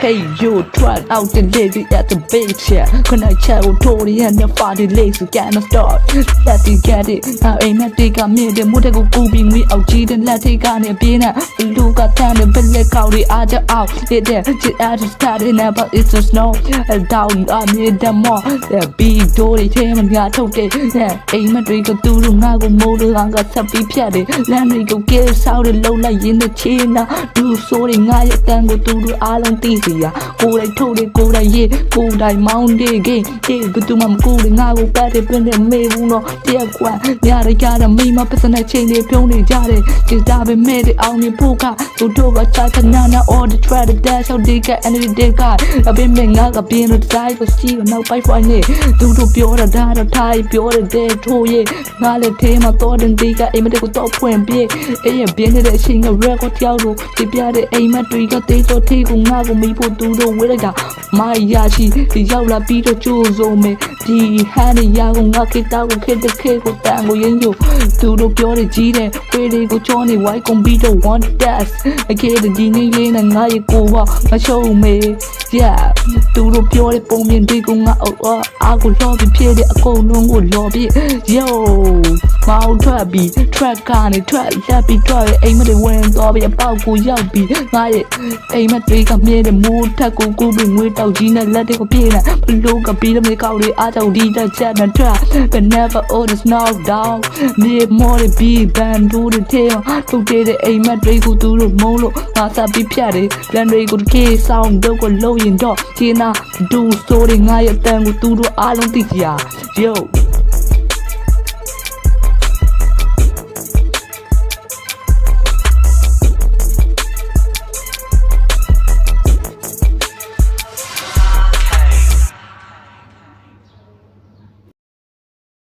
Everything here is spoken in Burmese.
Hey, you try out the lady at the beach, yeah. When I chat with Tori and the party lazy cannot start. Let me get it. I ain't not take a minute. What I go being me out, cheating, let take on a pin. Look at time and let out the other out. It there, she had to start in but it's a snow. And down, I need them more. The big Tori came and got okay. Yeah, ain't not drink a two, now go motor, I got some big piano. Let me go get us out the low like in the chin. Do sorry, I can go to the island. ကိုယ်တိုင်ထုတ်တယ်ကိုယ်တိုင်ရေးကိုယ်တိုင်မောင်းတယ်ဂိမ်းအေးဘယ်သူမှမကူတယ်ငါကိုပတ်တယ်ပြင်းတယ်မေးဘူးတော့တရက်ကွာညရကြတာမိမပတ်စတဲ့ချိန်တွေပြုံးနေကြတယ်ဒီတာပဲမဲ့တယ်အောင်နေဖို့ကသူတို့ကချာချနာနာ all the try the dash out they got energy they got အပင်မငါကပြင်းလို့တိုင်းကိုစီးတော့နောက်ပိုက်ဖွိုင်းနေသူတို့ပြောတာဒါတော့ထိုင်ပြောတယ်ထိုးရေးငါလည်းသေးမှတော့တဲ့ဒီကအိမ်မတက်ကိုတော့ဖွင့်ပြေးအေးရပြင်းနေတဲ့အချိန်က record တယောက်လို့ပြပြတဲ့အိမ်မတွေကတေးတော့ထေးကိုငါကိုမိဖို့သူတို့ဝေးလိုက်တာမာယာရှိဒီရောက်လာပြီးတော့ကျိုးစုံမယ်ဒီဟန်နေရာကိုငါခေတ္တကိုခေတ္တခေကိုတန်ကိုရင်းယူသူတို့ပြောတယ်ကြီးတယ်ဝေးလေးကိုချောနေဝိုင်းကုန်ပြီးတော့ one dash အကေတဒီနေလေးနဲ့ငါရဲ့ကိုကမရှုံးမေး yeah သူတို့ပြောတဲ့ပုံမြင်တွေကိုငါအားကိုလောပြီးဖြစ်တဲ့အကုန်လုံးကိုလောပြီး yo မောင်းထွက်ပြီး track ကနေထွက်လက်ပြီးထွက်ရဲ့အိမ်မတွေဝင်သွားပြီးအပေါက်ကိုရောက်ပြီးငါရဲ့အိမ်မတွေကမြဲတဲ့မိုးထက်ကိုကူပြီးငွေတောက်ကြီးနဲ့လက်တွေကိုပြေးနေဘလို့ကပြီးတဲ့မြေကောက်တွေအားကြောင့်ဒီတက်ချက်နဲ့ထွက် but never all is knock down မြေမော်တဲ့ပြီးဘန်ဒူးတဲ့ထဲထုတ်တဲ့အိမ်မတွေကိုသူတို့မုန်းလို့ငါစပြီးဖြတ်တယ်လန်တွေကိုတကေးဆောင်တော့ကိုလုံးရင်တော့ကျင်းနာဒူဆိုးတွေငါရဲ့တန်ကိုသူတို့အားလုံးသိကြ yo